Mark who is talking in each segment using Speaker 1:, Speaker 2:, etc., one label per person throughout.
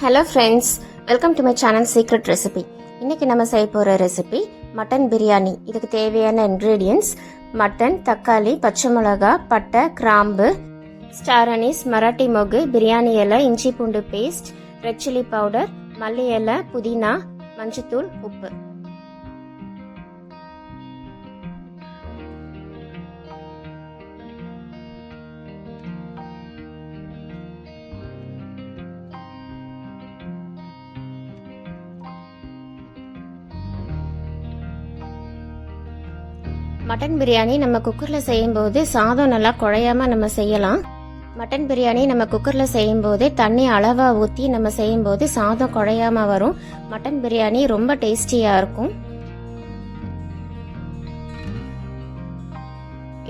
Speaker 1: Hello friends, welcome to my channel secret recipe. இன்னைக்கு நம்ம செய்ய போகிற ரெசிபி மட்டன் பிரியாணி. இதுக்கு தேவையான இன்க்ரீடியன்ட்ஸ் மட்டன், தக்காளி, பச்சை மிளகா, பட்டை, கிராம்பு, ஸ்டார் அனீஸ், மராட்டி மொகு, பிரியாணி இலை, இஞ்சி பூண்டு பேஸ்ட், ரெட் சில்லி பவுடர், மல்லி இலை, புதினா, மஞ்சத்தூள், உப்பு. மட்டன் பிரியாணி நம்ம குக்கரில் செய்யும்போது சாதம் நல்லா குழையாம நம்ம செய்யலாம். மட்டன் பிரியாணி நம்ம குக்கரில் செய்யும்போது தண்ணி அளவாக ஊற்றி நம்ம செய்யும்போது சாதம் குழையாம வரும். மட்டன் பிரியாணி ரொம்ப டேஸ்டியாக இருக்கும்.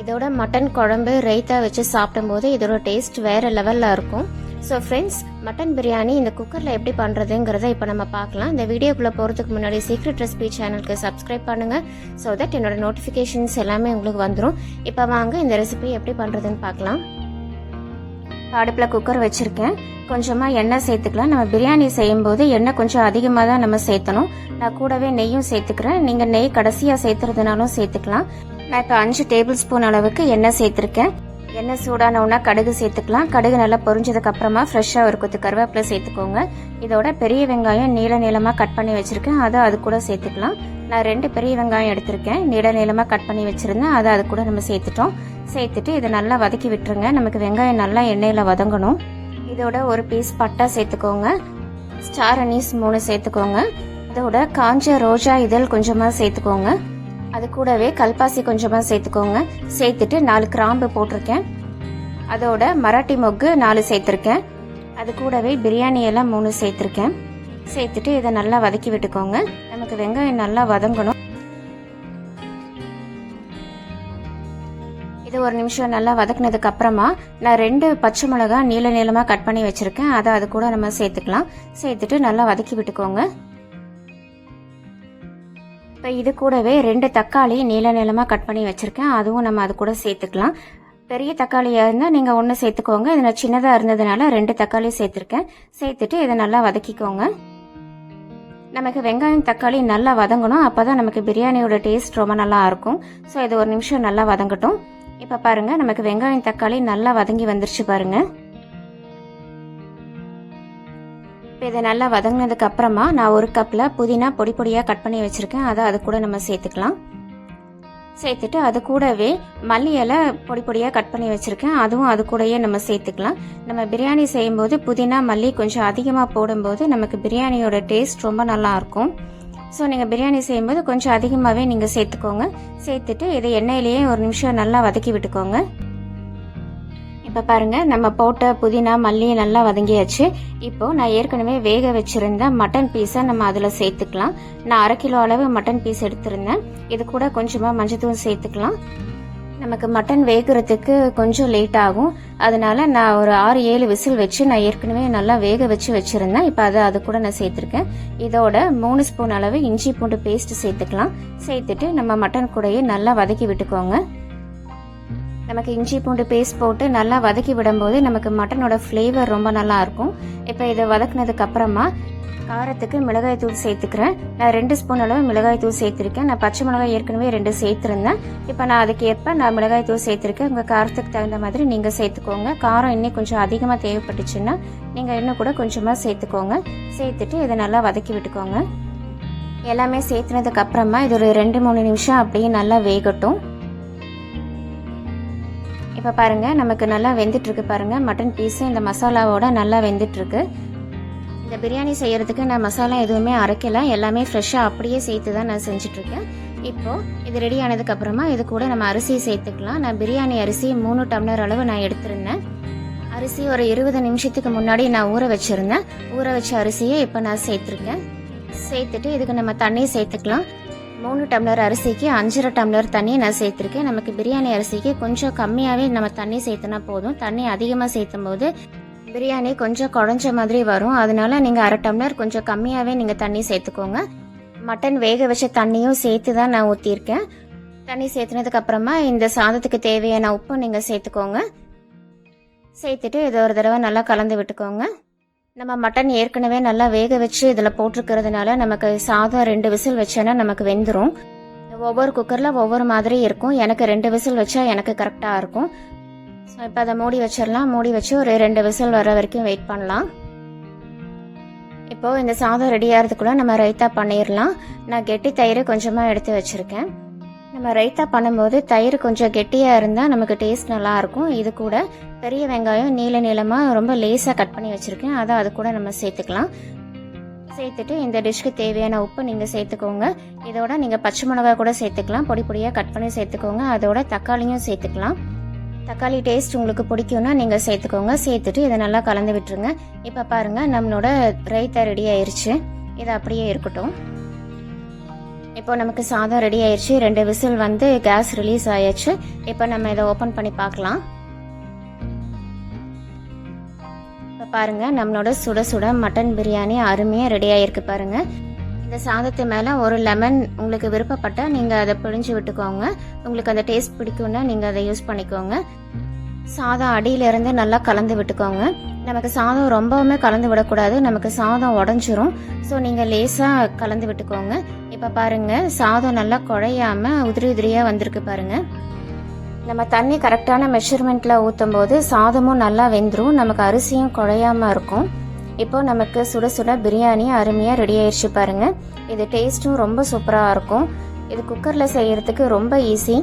Speaker 1: இதோட மட்டன் குழம்பு ரைத்தா வச்சு சாப்பிடும்போது இதோட டேஸ்ட் வேற லெவலில் இருக்கும். ஸோ ஃப்ரெண்ட்ஸ், மட்டன் பிரியாணி இந்த குக்கரில் எப்படி பண்ணுறதுங்கிறத இப்போ நம்ம பார்க்கலாம். இந்த வீடியோக்குள்ளே போகிறதுக்கு முன்னாடி சீக்ரெட் ரெசிபி சேனலுக்கு சப்ஸ்கிரைப் பண்ணுங்கள். ஸோ தட் என்னோட நோட்டிஃபிகேஷன்ஸ் எல்லாமே உங்களுக்கு வந்துடும். இப்போ வாங்க இந்த ரெசிபி எப்படி பண்ணுறதுன்னு பார்க்கலாம். அடுப்பில் குக்கர் வச்சுருக்கேன். கொஞ்சமாக எண்ணெய் சேர்த்துக்கலாம். நம்ம பிரியாணி செய்யும்போது எண்ணெய் கொஞ்சம் அதிகமாக தான் நம்ம சேர்த்தணும். நான் கூடவே நெய்யும் சேர்த்துக்கிறேன். நீங்கள் நெய் கடைசியாக சேர்த்துறதுனாலும் சேர்த்துக்கலாம். நான் இப்போ 5 டேபிள் ஸ்பூன் அளவுக்கு எண்ணெய் சேர்த்துருக்கேன். எண்ணெய் சூடானவுன்னா கடுகு சேர்த்துக்கலாம். கடுகு நல்லா பொரிஞ்சதுக்கு அப்புறமா ஃப்ரெஷ்ஷாக ஒரு கொத்து கருவேப்பிலை சேர்த்துக்கோங்க. இதோட பெரிய வெங்காயம் நீளமாக கட் பண்ணி வச்சுருக்கேன், அதை அது கூட சேர்த்துக்கலாம். நான் 2 பெரிய வெங்காயம் எடுத்திருக்கேன், நீளமாக கட் பண்ணி வச்சுருந்தேன், அதை அது கூட நம்ம சேர்த்துட்டோம். சேர்த்துட்டு இதை நல்லா வதக்கி விட்டுருங்க. நமக்கு வெங்காயம் நல்லா எண்ணெயில் வதங்கணும். இதோட ஒரு பீஸ் பட்டை சேர்த்துக்கோங்க. ஸ்டார் அனீஸ் 3 சேர்த்துக்கோங்க. இதோட காஞ்ச ரோஜா இதழ் கொஞ்சமாக சேர்த்துக்கோங்க. அது கூடவே கல்பாசி கொஞ்சமாக சேர்த்துக்கோங்க. சேர்த்துட்டு 4 கிராம்பு போட்டிருக்கேன். அதோட மராட்டி மொக்கு 4 சேர்த்துருக்கேன். அது கூடவே பிரியாணி எல்லாம் 3 சேர்த்துருக்கேன். சேர்த்துட்டு இதை நல்லா வதக்கி விட்டுக்கோங்க. நமக்கு வெங்காயம் நல்லா வதங்கணும். இது ஒரு நிமிஷம் நல்லா வதக்குனதுக்கு அப்புறமா நான் 2 பச்சை மிளகா நீளமாக கட் பண்ணி வச்சிருக்கேன், அதை அது கூட நம்ம சேர்த்துக்கலாம். சேர்த்துட்டு நல்லா வதக்கி விட்டுக்கோங்க. இப்போ இது கூடவே 2 தக்காளி நீளமாக கட் பண்ணி வச்சுருக்கேன், அதுவும் நம்ம அது கூட சேர்த்துக்கலாம். பெரிய தக்காளியாக இருந்தால் நீங்கள் 1 சேர்த்துக்கோங்க. இது நான் சின்னதாக இருந்ததுனால 2 தக்காளி சேர்த்துருக்கேன். சேர்த்துட்டு இதை நல்லா வதக்கிக்கோங்க. நமக்கு வெங்காயம் தக்காளி நல்லா வதங்கணும், அப்போ தான் நமக்கு பிரியாணியோட டேஸ்ட் ரொம்ப நல்லா இருக்கும். ஸோ இது ஒரு நிமிஷம் நல்லா வதங்கட்டும். இப்போ பாருங்கள், நமக்கு வெங்காயம் தக்காளி நல்லா வதங்கி வந்துருச்சு பாருங்கள். இப்போ இதை நல்லா வதங்கினதுக்கு அப்புறமா நான் 1 கப்பில் புதினா பொடி பொடியாக கட் பண்ணி வச்சுருக்கேன், அதை அது கூட நம்ம சேர்த்துக்கலாம். சேர்த்துட்டு அது கூடவே மல்லி இலை பொடி பொடியாக கட் பண்ணி வச்சுருக்கேன், அதுவும் அது கூடயே நம்ம சேர்த்துக்கலாம். நம்ம பிரியாணி செய்யும்போது புதினா மல்லி கொஞ்சம் அதிகமாக போடும்போது நமக்கு பிரியாணியோட டேஸ்ட் ரொம்ப நல்லாயிருக்கும். ஸோ நீங்கள் பிரியாணி செய்யும்போது கொஞ்சம் அதிகமாகவே நீங்கள் சேர்த்துக்கோங்க. சேர்த்துட்டு இதை எண்ணெயிலேயே ஒரு நிமிஷம் நல்லா வதக்கி விட்டுக்கோங்க. இப்போ பாருங்கள், நம்ம போட்ட புதினா மல்லி நல்லா வதங்கியாச்சு. இப்போ நான் ஏற்கனவே வேக வச்சுருந்த மட்டன் பீஸை நம்ம அதில் சேர்த்துக்கலாம். நான் 1/2 கிலோ அளவு மட்டன் பீஸ் எடுத்திருந்தேன். இது கூட கொஞ்சமாக மஞ்சத்தூள் சேர்த்துக்கலாம். நமக்கு மட்டன் வேகிறதுக்கு கொஞ்சம் லேட் ஆகும், அதனால நான் ஒரு 6-7 விசில் வச்சு நான் ஏற்கனவே நல்லா வேக வச்சு வச்சுருந்தேன். இப்போ அது கூட நான் சேர்த்துருக்கேன். இதோட 3 ஸ்பூன் அளவு இஞ்சி பூண்டு பேஸ்ட் சேர்த்துக்கலாம். சேர்த்துட்டு நம்ம மட்டன் கூடயே நல்லா வதக்கி விட்டுக்கோங்க. நமக்கு இஞ்சி பூண்டு பேஸ்ட் போட்டு நல்லா வதக்கி விடும்போது நமக்கு மட்டனோட ஃப்ளேவர் ரொம்ப நல்லா இருக்கும். இப்போ இதை வதக்குனதுக்கு அப்புறமா காரத்துக்கு மிளகாய் தூள் சேர்த்துக்கிறேன். நான் 2 ஸ்பூன் அளவு மிளகாய் தூள் சேர்த்துருக்கேன். நான் பச்சை மிளகாய் ஏற்கனவே 2 சேர்த்துருந்தேன். இப்போ நான் அதுக்கேற்ப நான் மிளகாய் தூள் சேர்த்துருக்கேன். உங்கள் காரத்துக்கு தகுந்த மாதிரி நீங்கள் சேர்த்துக்கோங்க. காரம் இன்னும் கொஞ்சம் அதிகமாக தேவைப்பட்டுச்சுன்னா நீங்கள் இன்னும் கூட கொஞ்சமாக சேர்த்துக்கோங்க. சேர்த்துட்டு இதை நல்லா வதக்கி விட்டுக்கோங்க. எல்லாமே சேர்த்துனதுக்கு அப்புறமா இது ஒரு 2-3 நிமிஷம் அப்படியே நல்லா வேகட்டும். இப்போ பாருங்கள், நமக்கு நல்லா வெந்துட்டுருக்கு பாருங்கள். மட்டன் பீஸு இந்த மசாலாவோட நல்லா வெந்துட்டுருக்கு. இந்த பிரியாணி செய்கிறதுக்கு நான் மசாலா எதுவுமே அரைக்கல, எல்லாமே ஃப்ரெஷ்ஷாக அப்படியே சேர்த்து தான் நான் செஞ்சிட்ருக்கேன். இப்போது இது ரெடி ஆனதுக்கப்புறமா இது கூட நம்ம அரிசி சேர்த்துக்கலாம். நான் பிரியாணி அரிசி 3 டம்ளர் அளவு நான் எடுத்திருந்தேன். அரிசி ஒரு 20 நிமிஷத்துக்கு முன்னாடி நான் ஊற வச்சுருந்தேன். ஊற வச்ச அரிசியை இப்போ நான் சேர்த்துருக்கேன். சேர்த்துட்டு இதுக்கு நம்ம தண்ணி சேர்த்துக்கலாம். 3 டம்ளர் அரிசிக்கு 5.5 டம்ளர் தண்ணி நான் சேர்த்துருக்கேன். நமக்கு பிரியாணி அரிசிக்கு கொஞ்சம் கம்மியாகவே நம்ம தண்ணி சேர்த்துனா போதும். தண்ணி அதிகமாக சேர்த்தும் போது பிரியாணி கொஞ்சம் குழஞ்ச மாதிரி வரும். அதனால நீங்கள் 1/2 டம்ளர் கொஞ்சம் கம்மியாகவே நீங்கள் தண்ணி சேர்த்துக்கோங்க. மட்டன் வேக வச்ச தண்ணியும் சேர்த்து தான் நான் ஊற்றிருக்கேன். தண்ணி சேர்த்துனதுக்கு அப்புறமா இந்த சாதத்துக்கு தேவையான உப்பு நீங்கள் சேர்த்துக்கோங்க. சேர்த்துட்டு இதை ஒரு தடவை நல்லா கலந்து விட்டுக்கோங்க. நம்ம மட்டன் ஏற்கனவே நல்லா வேக வச்சு இதில் போட்டிருக்கிறதுனால நமக்கு சாதம் 2 விசில் வச்சேன்னா நமக்கு வெந்துடும். ஒவ்வொரு குக்கரில் ஒவ்வொரு மாதிரி இருக்கும். எனக்கு 2 விசில் வச்சா எனக்கு கரெக்டாக இருக்கும். ஸோ இப்போ அதை மூடி வச்சிடலாம். மூடி வச்சு ஒரு 2 விசில் வர வரைக்கும் வெயிட் பண்ணலாம். இப்போது இந்த சாதம் ரெடி ஆகிறதுக்குள்ள நம்ம ரைத்தா பண்ணிடலாம். நான் கெட்டி தயிர் கொஞ்சமாக எடுத்து வச்சுருக்கேன். நம்ம ரைத்தா பண்ணும்போது தயிர் கொஞ்சம் கெட்டியாக இருந்தால் நமக்கு டேஸ்ட் நல்லாயிருக்கும். இது கூட பெரிய வெங்காயம் நீளமாக ரொம்ப லேசாக கட் பண்ணி வச்சுருக்கேன். அதை அது கூட நம்ம சேர்த்துக்கலாம். சேர்த்துட்டு இந்த டிஷ்க்கு தேவையான உப்பு நீங்கள் சேர்த்துக்கோங்க. இதோட நீங்கள் பச்சை மிளகாய் கூட சேர்த்துக்கலாம். பொடி பொடியாக கட் பண்ணி சேர்த்துக்கோங்க. அதோட தக்காளியும் சேர்த்துக்கலாம். தக்காளி டேஸ்ட் உங்களுக்கு பிடிக்கும்னா நீங்கள் சேர்த்துக்கோங்க. சேர்த்துட்டு இதை நல்லா கலந்து விட்டுருங்க. இப்போ பாருங்கள், நம்மளோட ரைத்தா ரெடி ஆயிடுச்சு. இது அப்படியே இருக்கட்டும். இப்போ நமக்கு சாதம் ரெடி ஆயிடுச்சு. 2 விசில் வந்து கேஸ் ரிலீஸ் ஆயிடுச்சு. இப்போ நம்ம இதை ஓப்பன் பண்ணி பார்க்கலாம். இப்போ பாருங்கள், நம்மளோட சுட சுட மட்டன் பிரியாணி அருமையாக ரெடி ஆகிருக்கு பாருங்கள். இந்த சாதத்து மேலே ஒரு லெமன் உங்களுக்கு விருப்பப்பட்டால் நீங்கள் அதை பிழிஞ்சு விட்டுக்கோங்க. உங்களுக்கு அந்த டேஸ்ட் பிடிக்கும்னா நீங்கள் அதை யூஸ் பண்ணிக்கோங்க. சாதம் அடியிலேருந்து நல்லா கலந்து விட்டுக்கோங்க. நமக்கு சாதம் ரொம்பவுமே கலந்து விடக்கூடாது, நமக்கு சாதம் உடஞ்சிரும். ஸோ நீங்கள் லேசாக கலந்து விட்டுக்கோங்க. இப்போ பாருங்கள், சாதம் நல்லா குழையாம உதிரி உதிரியாக வந்திருக்கு பாருங்கள். நம்ம தண்ணி கரெக்டான மெஷர்மெண்ட்டில் ஊற்றும் போது சாதமும் நல்லா வெந்துடும், நமக்கு அரிசியும் குழையாமல் இருக்கும். இப்போ நமக்கு சுட சுட பிரியாணி அருமையாக ரெடி ஆயிடுச்சு பாருங்கள். இது டேஸ்ட்டும் ரொம்ப சூப்பராக இருக்கும். இது குக்கரில் செய்கிறதுக்கு ரொம்ப ஈஸி.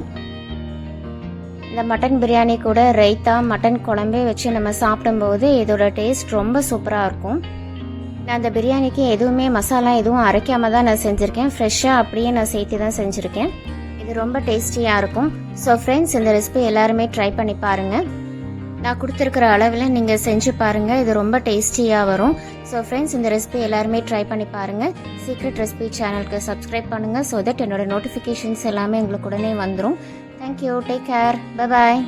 Speaker 1: இந்த மட்டன் பிரியாணி கூட ரைத்தா மட்டன் குழம்பே வச்சு நம்ம சாப்பிடும்போது இதோட டேஸ்ட் ரொம்ப சூப்பராக இருக்கும். நான் அந்த பிரியாணிக்கு எதுவுமே மசாலா எதுவும் அரைக்காம தான் நான் செஞ்சுருக்கேன். ஃப்ரெஷ்ஷாக அப்படியே நான் சேர்த்து தான் செஞ்சுருக்கேன். இது ரொம்ப டேஸ்டியாக இருக்கும். ஸோ ஃப்ரெண்ட்ஸ், இந்த ரெசிபி எல்லாருமே ட்ரை பண்ணி பாருங்கள். நான் கொடுத்துருக்குற அளவில் நீங்கள் செஞ்சு பாருங்கள். இது ரொம்ப டேஸ்டியாக வரும். ஸோ ஃப்ரெண்ட்ஸ், இந்த ரெசிபி எல்லாருமே ட்ரை பண்ணி பாருங்கள். சீக்ரெட் ரெசிபி சேனலுக்கு சப்ஸ்கிரைப் பண்ணுங்கள். ஸோ தட் என்னோட நோட்டிஃபிகேஷன்ஸ் எல்லாமே உங்களுக்கு உடனே வந்துடும். Thank you. Take care. Bye bye.